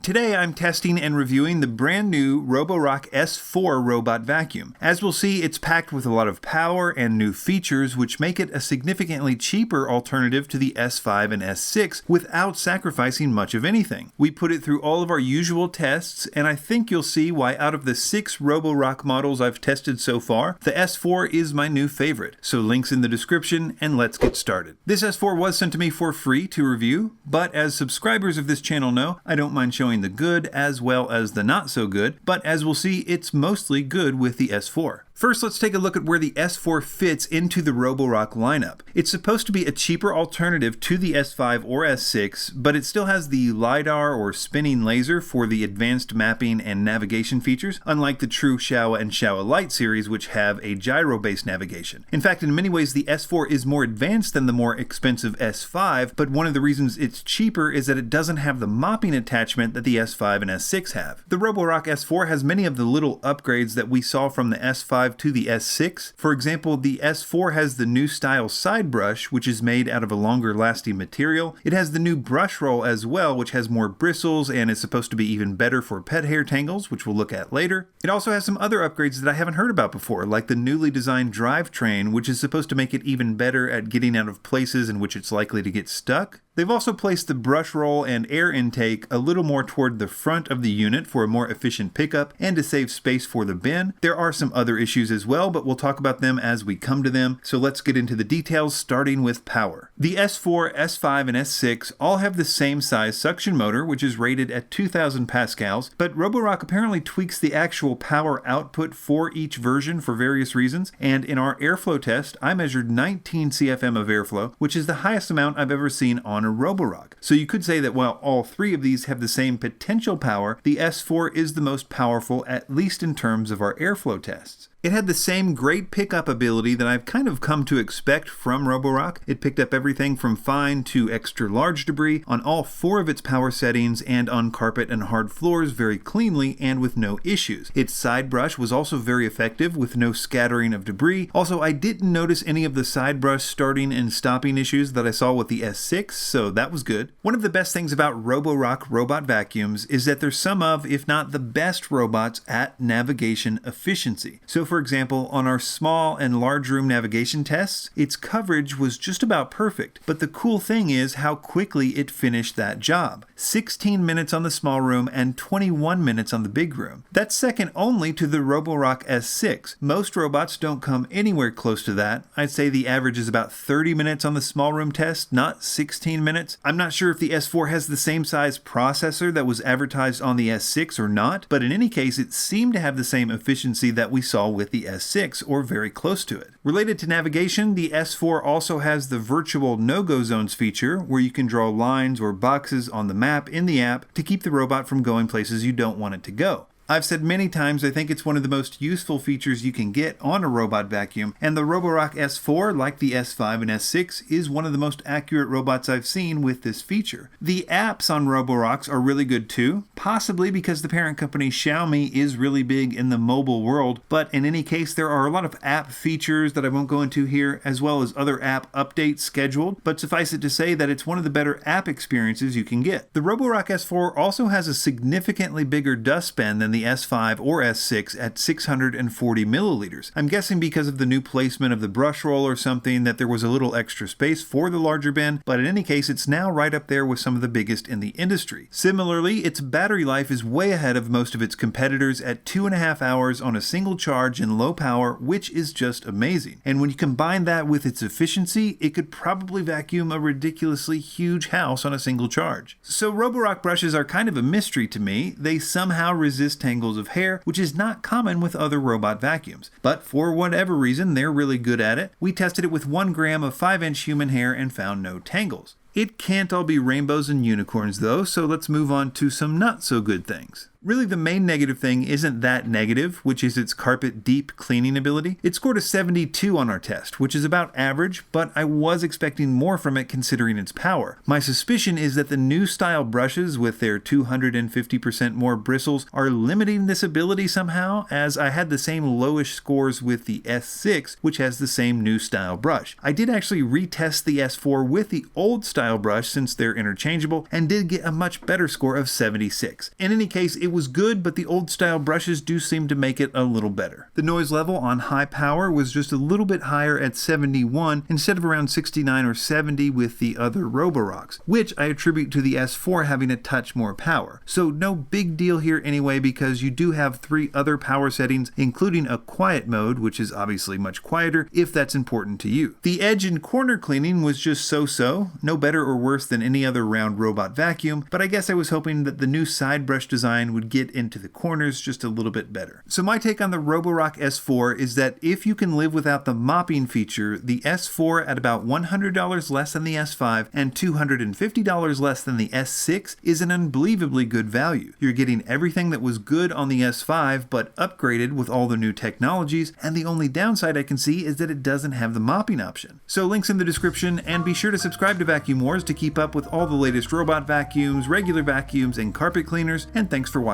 Today I'm testing and reviewing the brand new Roborock S4 robot vacuum. As we'll see, it's packed with a lot of power and new features which make it a significantly cheaper alternative to the S5 and S6 without sacrificing much of anything. We put it through all of our usual tests, and I think you'll see why out of the 6 Roborock models I've tested so far, the S4 is my new favorite. So links in the description, and let's get started. This S4 was sent to me for free to review, but as subscribers of this channel know, I don't mind showing the good as well as the not so good, but as we'll see, it's mostly good with the S4. First, let's take a look at where the S4 fits into the Roborock lineup. It's supposed to be a cheaper alternative to the S5 or S6, but it still has the LiDAR or spinning laser for the advanced mapping and navigation features, unlike the true Showa and Showa Lite series, which have a gyro-based navigation. In fact, in many ways, the S4 is more advanced than the more expensive S5, but one of the reasons it's cheaper is that it doesn't have the mopping attachment that the S5 and S6 have. The Roborock S4 has many of the little upgrades that we saw from the S5 to the S6. For example, the S4 has the new style side brush, which is made out of a longer lasting material. It has the new brush roll as well, which has more bristles and is supposed to be even better for pet hair tangles, which we'll look at later. It also has some other upgrades that I haven't heard about before, like the newly designed drivetrain, which is supposed to make it even better at getting out of places in which it's likely to get stuck. They've also placed the brush roll and air intake a little more toward the front of the unit for a more efficient pickup and to save space for the bin. There are some other issues as well, but we'll talk about them as we come to them. So let's get into the details, starting with power. The S4, S5, and S6 all have the same size suction motor, which is rated at 2000 pascals, but Roborock apparently tweaks the actual power output for each version for various reasons, and in our airflow test, I measured 19 CFM of airflow, which is the highest amount I've ever seen on a Roborock. So you could say that while all 3 of these have the same potential power, the S4 is the most powerful, at least in terms of our airflow tests. It had the same great pickup ability that I've kind of come to expect from Roborock. It picked up everything from fine to extra large debris on all 4 of its power settings and on carpet and hard floors very cleanly and with no issues. Its side brush was also very effective with no scattering of debris. Also, I didn't notice any of the side brush starting and stopping issues that I saw with the S6, so that was good. One of the best things about Roborock robot vacuums is that they're some of, if not the best robots at navigation efficiency. So for example, on our small and large room navigation tests, its coverage was just about perfect, but the cool thing is how quickly it finished that job. 16 minutes on the small room and 21 minutes on the big room. That's second only to the Roborock S6. Most robots don't come anywhere close to that. I'd say the average is about 30 minutes on the small room test, not 16 minutes. I'm not sure if the S4 has the same size processor that was advertised on the S6 or not, but in any case, it seemed to have the same efficiency that we saw with the S6, or very close to it. Related to navigation, the S4 also has the virtual no-go zones feature, where you can draw lines or boxes on the map in the app to keep the robot from going places you don't want it to go. I've said many times I think it's one of the most useful features you can get on a robot vacuum, and the Roborock S4, like the S5 and S6, is one of the most accurate robots I've seen with this feature. The apps on Roborocks are really good too, possibly because the parent company Xiaomi is really big in the mobile world, but in any case there are a lot of app features that I won't go into here, as well as other app updates scheduled, but suffice it to say that it's one of the better app experiences you can get. The Roborock S4 also has a significantly bigger dustbin than the S5 or S6 at 640 milliliters. I'm guessing because of the new placement of the brush roll or something that there was a little extra space for the larger bin, but in any case it's now right up there with some of the biggest in the industry. Similarly, its battery life is way ahead of most of its competitors at 2.5 hours on a single charge in low power, which is just amazing. And when you combine that with its efficiency, it could probably vacuum a ridiculously huge house on a single charge. So Roborock brushes are kind of a mystery to me. They somehow resist tangles of hair, which is not common with other robot vacuums. But for whatever reason, they're really good at it. We tested it with 1 gram of 5-inch human hair and found no tangles. It can't all be rainbows and unicorns though, so let's move on to some not so good things. Really, the main negative thing isn't that negative, which is its carpet deep cleaning ability. It scored a 72 on our test, which is about average, but I was expecting more from it considering its power. My suspicion is that the new style brushes with their 250% more bristles are limiting this ability somehow, as I had the same lowish scores with the S6, which has the same new style brush. I did actually retest the S4 with the old style brush since they're interchangeable, and did get a much better score of 76. In any case, it was good, but the old style brushes do seem to make it a little better. The noise level on high power was just a little bit higher at 71 instead of around 69 or 70 with the other Roborocks, which I attribute to the S4 having a touch more power. So no big deal here anyway, because you do have 3 other power settings, including a quiet mode, which is obviously much quieter if that's important to you. The edge and corner cleaning was just so-so, no better or worse than any other round robot vacuum, but I guess I was hoping that the new side brush design would get into the corners just a little bit better. So my take on the Roborock S4 is that if you can live without the mopping feature, the S4 at about $100 less than the S5 and $250 less than the S6 is an unbelievably good value. You're getting everything that was good on the S5 but upgraded with all the new technologies, and the only downside I can see is that it doesn't have the mopping option. So links in the description, and be sure to subscribe to Vacuum Wars to keep up with all the latest robot vacuums, regular vacuums, and carpet cleaners, and thanks for watching.